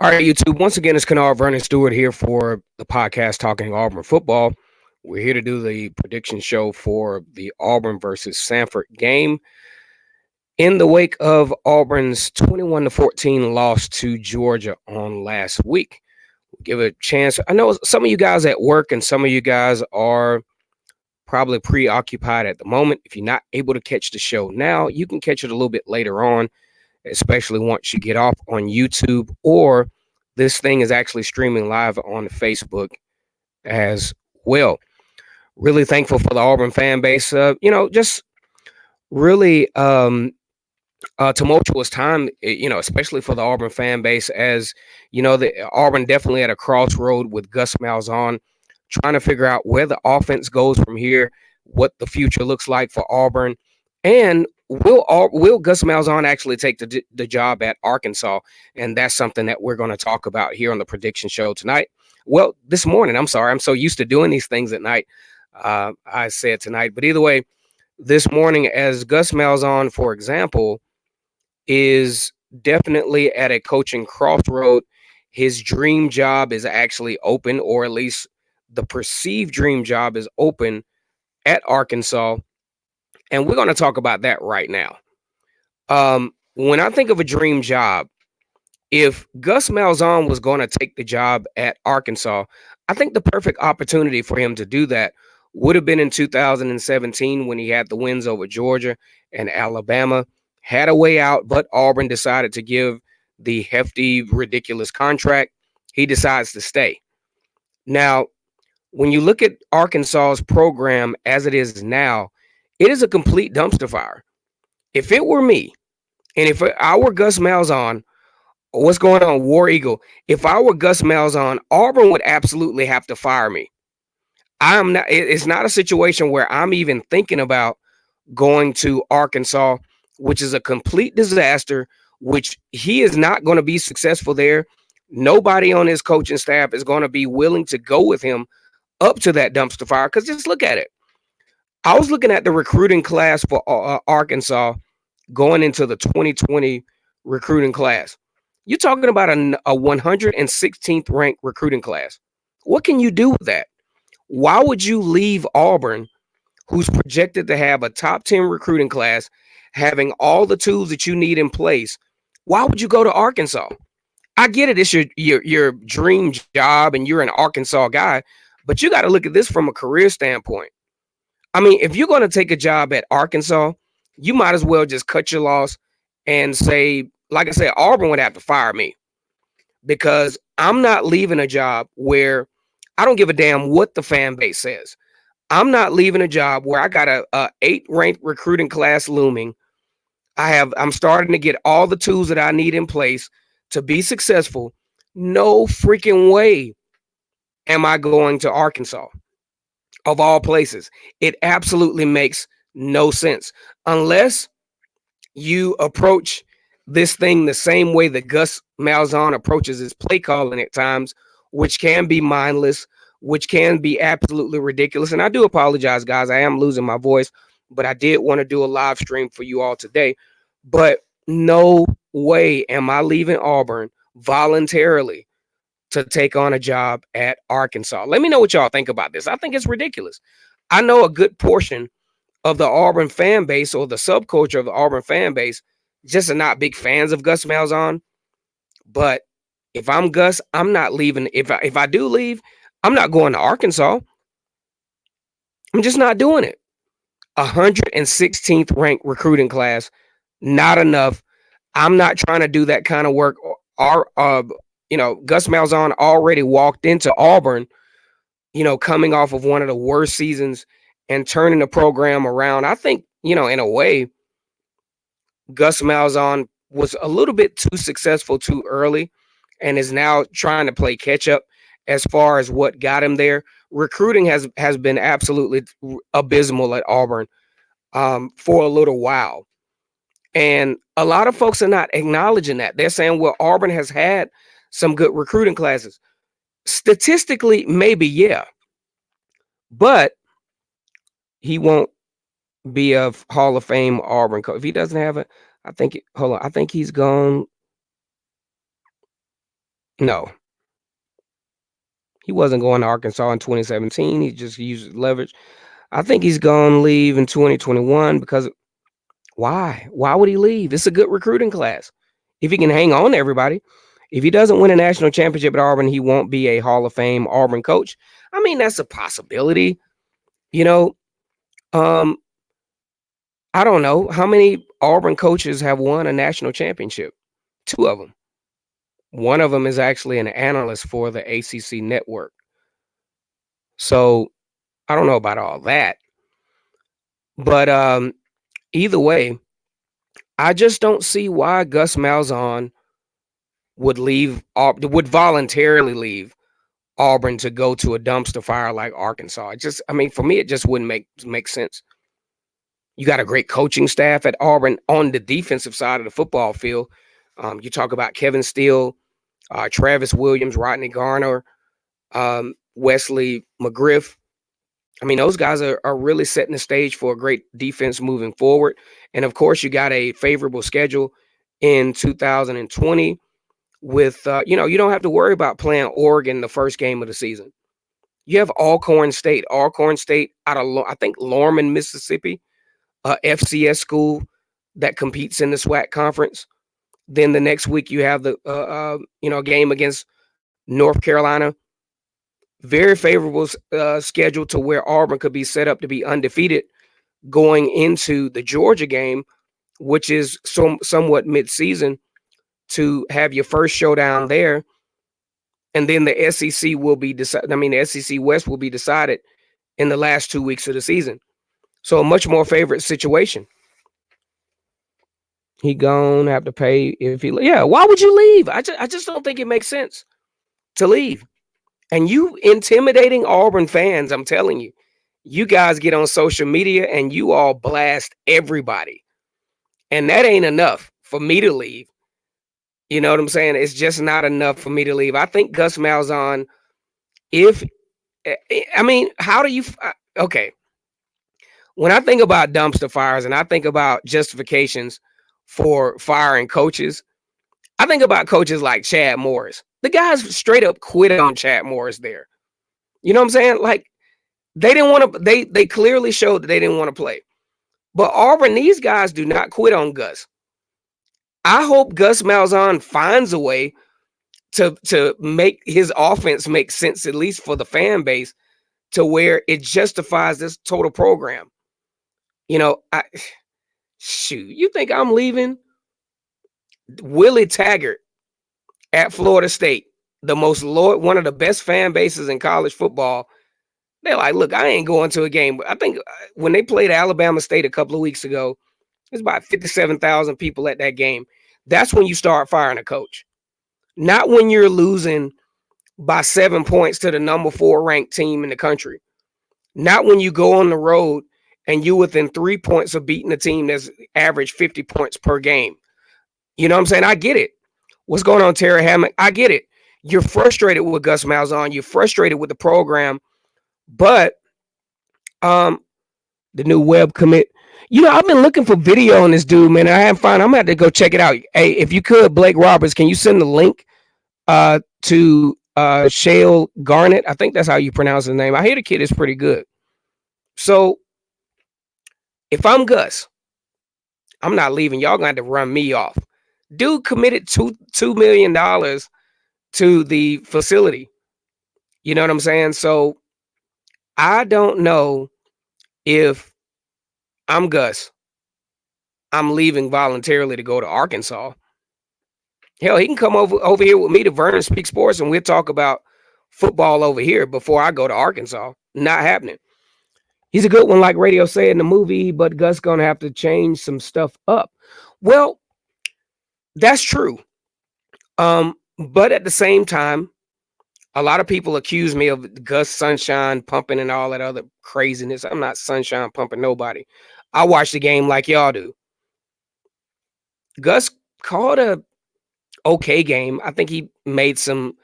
All right, YouTube. Once again, it's Kennard Vernon Stewart here for the podcast Talking Auburn Football. We're here to do the prediction show for the Auburn versus Sanford game in the wake of Auburn's 21-14 loss to Georgia on last week. Give it a chance. I know some of you guys at work and some of you guys are probably preoccupied at the moment. If you're not able to catch the show now, you can catch it a little bit later on, especially once you get off on YouTube, or this thing is actually streaming live on Facebook as well. Really thankful for the Auburn fan base. Just really tumultuous time, especially for the Auburn fan base, as the Auburn definitely at a crossroad with Gus Malzahn, trying to figure out where the offense goes from here, what the future looks like for Auburn, and will Gus Malzahn actually take the job at Arkansas? And that's something that we're going to talk about here on the prediction show tonight. Well, this morning, I'm sorry, I'm so used to doing these things at night. I said tonight, but either way, this morning, as Gus Malzahn, for example, is definitely at a coaching crossroad. His dream job is actually open, or at least the perceived dream job is open at Arkansas. And we're going to talk about that right now. When I think of a dream job, if Gus Malzahn was going to take the job at Arkansas, I think the perfect opportunity for him to do that would have been in 2017 when he had the wins over Georgia and Alabama, had a way out, but Auburn decided to give the hefty, ridiculous contract. He decides to stay. Now, when you look at Arkansas's program as it is now, it is a complete dumpster fire. If it were me, and if I were Gus Malzahn, what's going on, War Eagle? If I were Gus Malzahn, Auburn would absolutely have to fire me. I'm not. It's not a situation where I'm even thinking about going to Arkansas, which is a complete disaster. Which he is not going to be successful there. Nobody on his coaching staff is going to be willing to go with him up to that dumpster fire. Because just look at it. I was looking at the recruiting class for Arkansas going into the 2020 recruiting class. You're talking about a 116th ranked recruiting class. What can you do with that? Why would you leave Auburn, who's projected to have a top 10 recruiting class, having all the tools that you need in place? Why would you go to Arkansas? I get it. It's your dream job and you're an Arkansas guy, but you got to look at this from a career standpoint. I mean, if you're going to take a job at Arkansas, you might as well just cut your loss and say, like I said, Auburn would have to fire me, because I'm not leaving a job where I don't give a damn what the fan base says. I'm not leaving a job where I got a 8 ranked recruiting class looming. I'm starting to get all the tools that I need in place to be successful. No freaking way am I going to Arkansas, of all places. It absolutely makes no sense unless you approach this thing the same way that Gus Malzahn approaches his play calling at times, which can be mindless, which can be absolutely ridiculous. And I do apologize, guys. I am losing my voice, but I did want to do a live stream for you all today. But no way am I leaving Auburn voluntarily to take on a job at Arkansas. Let me know what y'all think about this. I think it's ridiculous. I know a good portion of the Auburn fan base, or the subculture of the Auburn fan base, just are not big fans of Gus Malzahn. But if I'm Gus, I'm not leaving. If I do leave, I'm not going to Arkansas. I'm just not doing it. 116th ranked recruiting class, not enough. I'm not trying to do that kind of work. Gus Malzahn already walked into Auburn, coming off of one of the worst seasons and turning the program around. I think, in a way, Gus Malzahn was a little bit too successful too early and is now trying to play catch up as far as what got him there. Recruiting has been absolutely abysmal at Auburn for a little while. And a lot of folks are not acknowledging that. They're saying, well, Auburn has had some good recruiting classes. Statistically, maybe, yeah. But he won't be a Hall of Fame Auburn coach. If he doesn't have it, I think he's gone. No, he wasn't going to Arkansas in 2017. He just used leverage. I think he's going to leave in 2021 because why? Why would he leave? It's a good recruiting class. If he can hang on to everybody, if he doesn't win a national championship at Auburn, he won't be a Hall of Fame Auburn coach. I mean, that's a possibility. You know, um, I don't know how many Auburn coaches have won a national championship. Two of them. One of them is actually an analyst for the ACC network. So I don't know about all that, but either way, I just don't see why Gus Malzahn would voluntarily leave Auburn to go to a dumpster fire like Arkansas. I mean, for me, it just wouldn't make sense. You got a great coaching staff at Auburn on the defensive side of the football field. You talk about Kevin Steele, Travis Williams, Rodney Garner, Wesley McGriff. I mean, those guys are really setting the stage for a great defense moving forward. And of course, you got a favorable schedule in 2020 with, you don't have to worry about playing Oregon the first game of the season. You have Alcorn State out of, I think, Lorman, Mississippi, FCS school that competes in the SWAC conference. Then the next week you have the, game against North Carolina. Very favorable schedule to where Auburn could be set up to be undefeated going into the Georgia game, which is somewhat mid-season, to have your first showdown there. And then the SEC will be decided. I mean, the SEC West will be decided in the last 2 weeks of the season. So a much more favorite situation. He gonna have to pay if he. Yeah, why would you leave? I just don't think it makes sense to leave. And you intimidating Auburn fans, I'm telling you, you guys get on social media and you all blast everybody. And that ain't enough for me to leave. You know what I'm saying? It's just not enough for me to leave. I think Gus Malzahn, how do you, okay. When I think about dumpster fires and I think about justifications for firing coaches, I think about coaches like Chad Morris. The guys straight up quit on Chad Morris there. You know what I'm saying? Like, they didn't want to, they clearly showed that they didn't want to play. But Auburn, these guys do not quit on Gus. I hope Gus Malzahn finds a way to make his offense make sense, at least for the fan base, to where it justifies this total program. You think I'm leaving Willie Taggart at Florida State, one of the best fan bases in college football? They're like, look, I ain't going to a game. I think when they played Alabama State a couple of weeks ago, there's about 57,000 people at that game. That's when you start firing a coach. Not when you're losing by 7 points to the number 4 ranked team in the country. Not when you go on the road and you're within 3 points of beating a team that's average 50 points per game. You know what I'm saying? I get it. What's going on, Terry Hammond? I get it. You're frustrated with Gus Malzahn. You're frustrated with the program. But the new web commit, I've been looking for video on this dude, man. I haven't found. I'm gonna have to go check it out. Hey, if you could, Blake Roberts, can you send the link to Shale Garnett? I think that's how you pronounce his name. I hear the kid is pretty good. So if I'm Gus, I'm not leaving. Y'all gonna have to run me off. Dude committed $2 million to the facility. You know what I'm saying? So I don't know if I'm Gus, I'm leaving voluntarily to go to Arkansas. Hell, he can come over here with me to Vernon Speak Sports and we'll talk about football over here before I go to Arkansas. Not happening. He's a good one, like Radio said in the movie, but Gus gonna have to change some stuff up. Well, that's true. But at the same time, a lot of people accuse me of Gus sunshine pumping and all that other craziness. I'm not sunshine pumping nobody. I watch the game like y'all do. Gus called a okay game. I think he made some,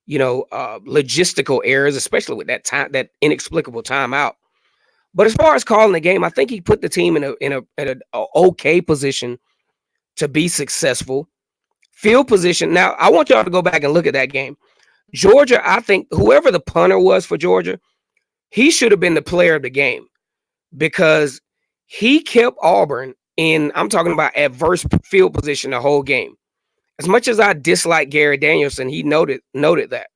logistical errors, especially with that inexplicable timeout. But as far as calling the game, I think he put the team in a okay position to be successful. field position. Now, I want y'all to go back and look at that game. Georgia, I think whoever the punter was for Georgia, he should have been the player of the game because he kept Auburn in, I'm talking about adverse field position the whole game. As much as I dislike Gary Danielson, he noted that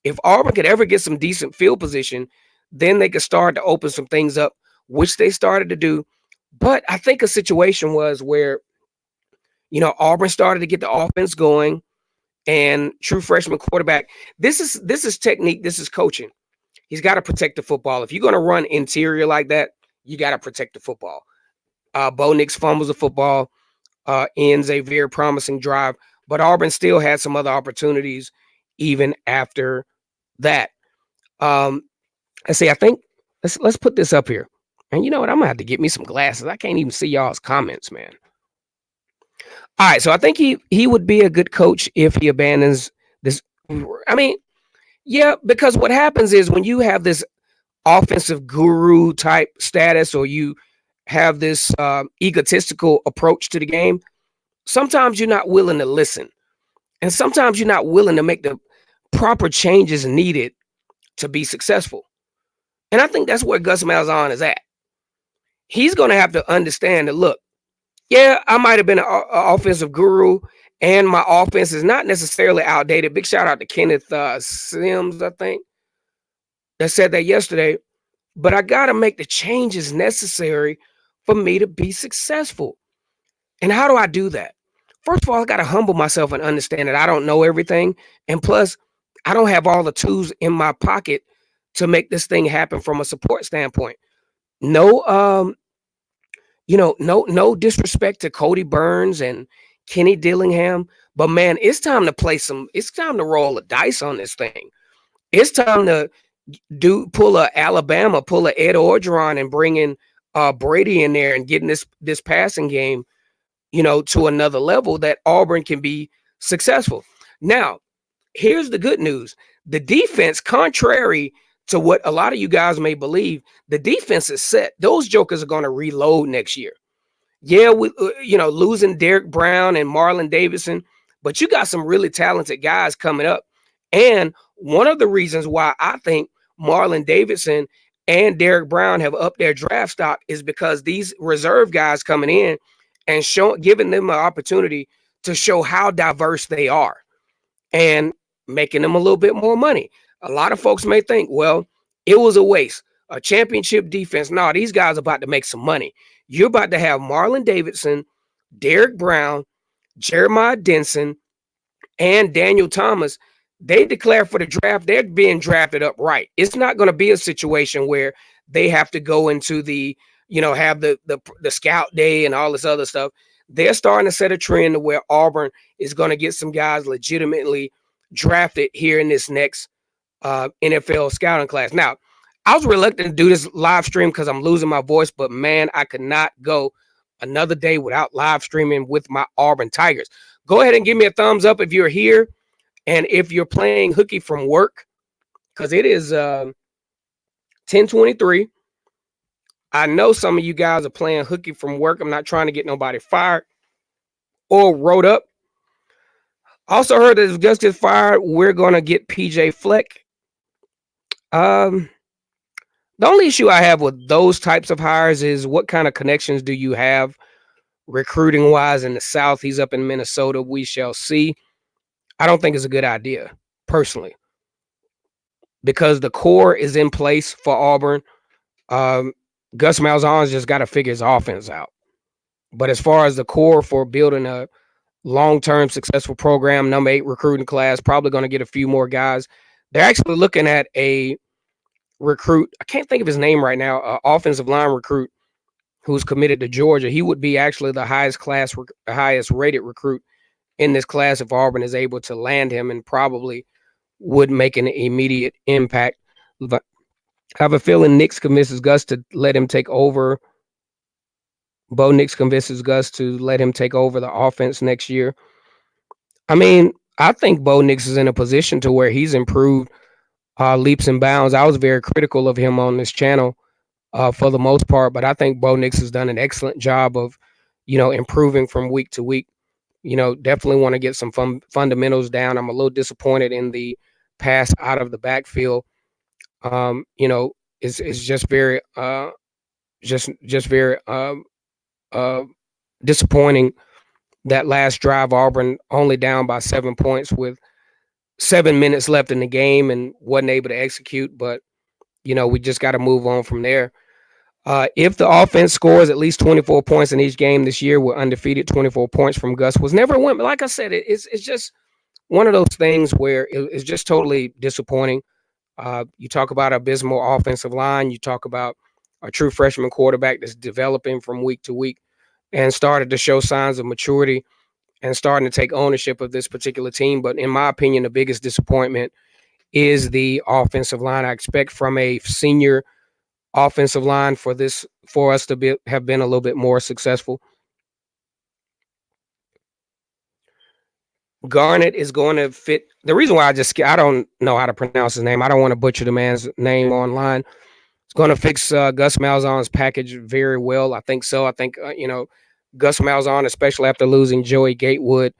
if Auburn could ever get some decent field position, then they could start to open some things up, which they started to do. But I think a situation was where, Auburn started to get the offense going and true freshman quarterback. This is technique. This is coaching. He's got to protect the football. If you're going to run interior like that, you got to protect the football. Bo Nix fumbles the football, ends a very promising drive, but Auburn still had some other opportunities even after that. I say, I think let's put this up here. And you know what? I'm gonna have to get me some glasses. I can't even see y'all's comments, man. All right, so I think he would be a good coach if he abandons this. I mean, yeah, because what happens is when you have this offensive guru type status, or you have this egotistical approach to the game, sometimes you're not willing to listen, and sometimes you're not willing to make the proper changes needed to be successful. And I think that's where Gus Malzahn is at. He's going to have to understand that, look, yeah, I might have been an offensive guru, and my offense is not necessarily outdated. Big shout out to Kenneth Sims, I think, that said that yesterday. But I got to make the changes necessary for me to be successful. And how do I do that? First of all, I got to humble myself and understand that I don't know everything. And plus, I don't have all the tools in my pocket to make this thing happen from a support standpoint. No, no disrespect to Cody Burns and Kenny Dillingham, but man, it's time to it's time to roll the dice on this thing. It's time to pull a Alabama, pull a Ed Orgeron and bring in Brady in there and getting this passing game, to another level that Auburn can be successful. Now, here's the good news. The defense, contrary to what a lot of you guys may believe, the defense is set. Those jokers are going to reload next year. Yeah, we losing Derek Brown and Marlon Davidson, but you got some really talented guys coming up. And one of the reasons why I think Marlon Davidson and Derek Brown have upped their draft stock is because these reserve guys coming in and giving them an opportunity to show how diverse they are and making them a little bit more money. A lot of folks may think, well, it was a waste. A championship defense. No, these guys are about to make some money. You're about to have Marlon Davidson, Derek Brown, Jeremiah Denson, and Daniel Thomas. They declare for the draft. They're being drafted up right. It's not going to be a situation where they have to go into the, have the scout day and all this other stuff. They're starting to set a trend to where Auburn is going to get some guys legitimately drafted here in this next NFL scouting class. Now, I was reluctant to do this live stream because I'm losing my voice, but man, I could not go another day without live streaming with my Auburn Tigers. Go ahead and give me a thumbs up if you're here. And if you're playing hooky from work, because it is 10:23. I know some of you guys are playing hooky from work. I'm not trying to get nobody fired or wrote up. Also heard that if Gus gets fired, we're going to get PJ Fleck. The only issue I have with those types of hires is what kind of connections do you have recruiting wise in the South? He's up in Minnesota. We shall see. I don't think it's a good idea, personally, because the core is in place for Auburn. Gus Malzahn's just got to figure his offense out. But as far as the core for building a long-term successful program, number 8 recruiting class, probably going to get a few more guys. They're actually looking at a recruit. I can't think of his name right now. Offensive line recruit who's committed to Georgia. He would be actually the highest rated recruit in this class if Auburn is able to land him, and probably would make an immediate impact. I have a feeling Nix convinces Gus to let him take over. Bo Nix convinces Gus to let him take over the offense next year. I mean, I think Bo Nix is in a position to where he's improved leaps and bounds. I was very critical of him on this channel for the most part, but I think Bo Nix has done an excellent job of, improving from week to week. definitely want to get some fundamentals down. I'm a little disappointed in the pass out of the backfield. Um, you know, it's just very just very uh, disappointing. That last drive, Auburn only down by 7 points with 7 minutes left in the game and wasn't able to execute. But we just got to move on from there. If the offense scores at least 24 points in each game this year, we're undefeated. 24 points from Gus was never a win. But like I said, it's just one of those things where it's just totally disappointing. You talk about abysmal offensive line. You talk about a true freshman quarterback that's developing from week to week and started to show signs of maturity and starting to take ownership of this particular team. But in my opinion, the biggest disappointment is the offensive line. I expect from a senior offensive line for us to have been a little bit more successful. Garnett is going to fit. The reason why I don't know how to pronounce his name. I don't want to butcher the man's name online. It's going to fix Gus Malzahn's package very well. I think so. I think Gus Malzahn, especially after losing Joey Gatewood,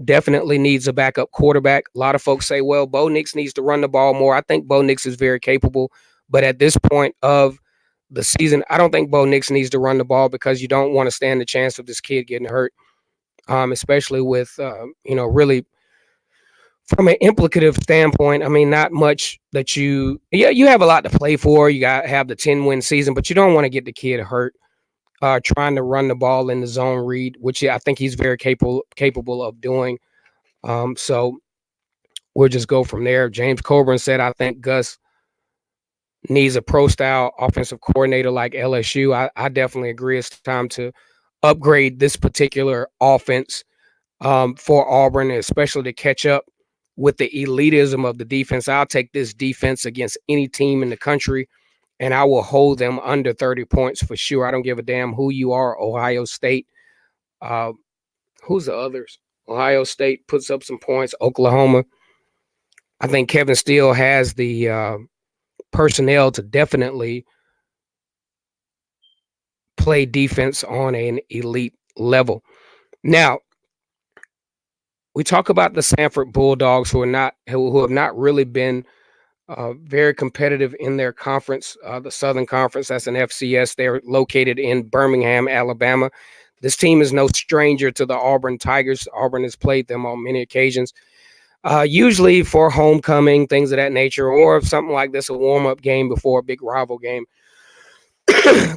definitely needs a backup quarterback. A lot of folks say, well, Bo Nix needs to run the ball more. I think Bo Nix is very capable, but at this point of the season, I don't think Bo Nix needs to run the ball because you don't want to stand the chance of this kid getting hurt, especially with, really from an implicative standpoint. I mean, not much that you have a lot to play for. You got to have the 10-win season, but you don't want to get the kid hurt trying to run the ball in the zone read, which I think he's very capable of doing. So we'll just go from there. James Coburn said, I think Gus needs a pro-style offensive coordinator like LSU. I definitely agree. It's time to upgrade this particular offense for Auburn, especially to catch up with the elitism of the defense. I'll take this defense against any team in the country, and I will hold them under 30 points for sure. I don't give a damn who you are. Ohio State. Who's the others? Ohio State puts up some points. Oklahoma. I think Kevin Steele has the personnel to definitely play defense on an elite level. Now, we talk about the Sanford Bulldogs who have not really been very competitive in their conference, the Southern Conference. That's an FCS. They're located in Birmingham, Alabama. This team is no stranger to the Auburn Tigers. Auburn has played them on many occasions, usually for homecoming, things of that nature, or something like this, a warm-up game before a big rival game.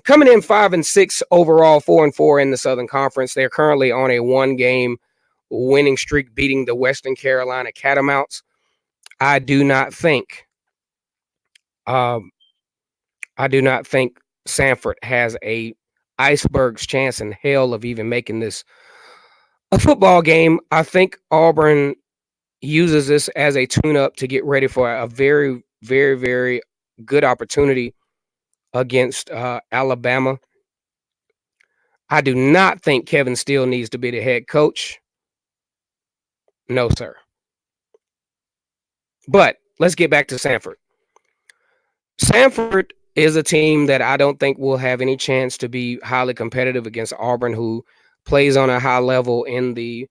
Coming in 5-6 overall, 4-4 in the Southern Conference. They're currently on a one-game winning streak, beating the Western Carolina Catamounts. I do not think Sanford has a iceberg's chance in hell of even making this a football game. I think Auburn uses this as a tune-up to get ready for a very, very, very good opportunity against Alabama. I do not think Kevin Steele needs to be the head coach. No, sir. But let's get back to Sanford. Sanford is a team that I don't think will have any chance to be highly competitive against Auburn, who plays on a high level in the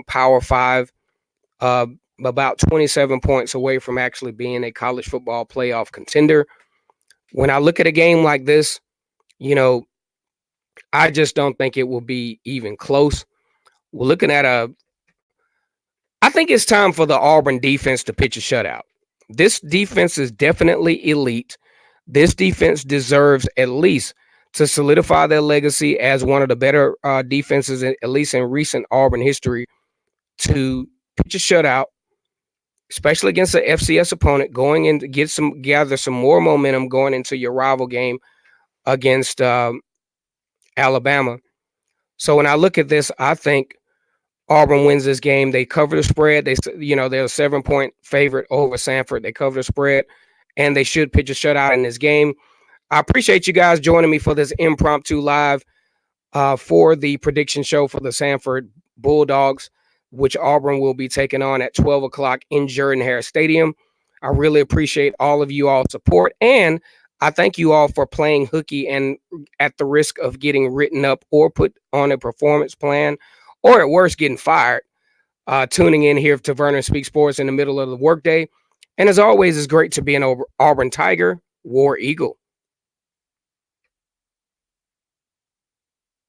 Power 5, about 27 points away from actually being a college football playoff contender. When I look at a game like this, I just don't think it will be even close. We're looking at I think it's time for the Auburn defense to pitch a shutout. This defense is definitely elite. This defense deserves at least to solidify their legacy as one of the better defenses, at least in recent Auburn history, to pitch a shutout, especially against an FCS opponent, going in to gather some more momentum going into your rival game against Alabama. So when I look at this, I think Auburn wins this game. They cover the spread. They're a 7-point favorite over Sanford. They cover the spread, and they should pitch a shutout in this game. I appreciate you guys joining me for this impromptu live for the prediction show for the Sanford Bulldogs, which Auburn will be taking on at 12 o'clock in Jordan-Hare Stadium. I really appreciate all of you all's support, and I thank you all for playing hooky and at the risk of getting written up or put on a performance plan or at worst, getting fired. Tuning in here to Vernon Speak Sports in the middle of the workday. And as always, it's great to be an Auburn Tiger, War Eagle.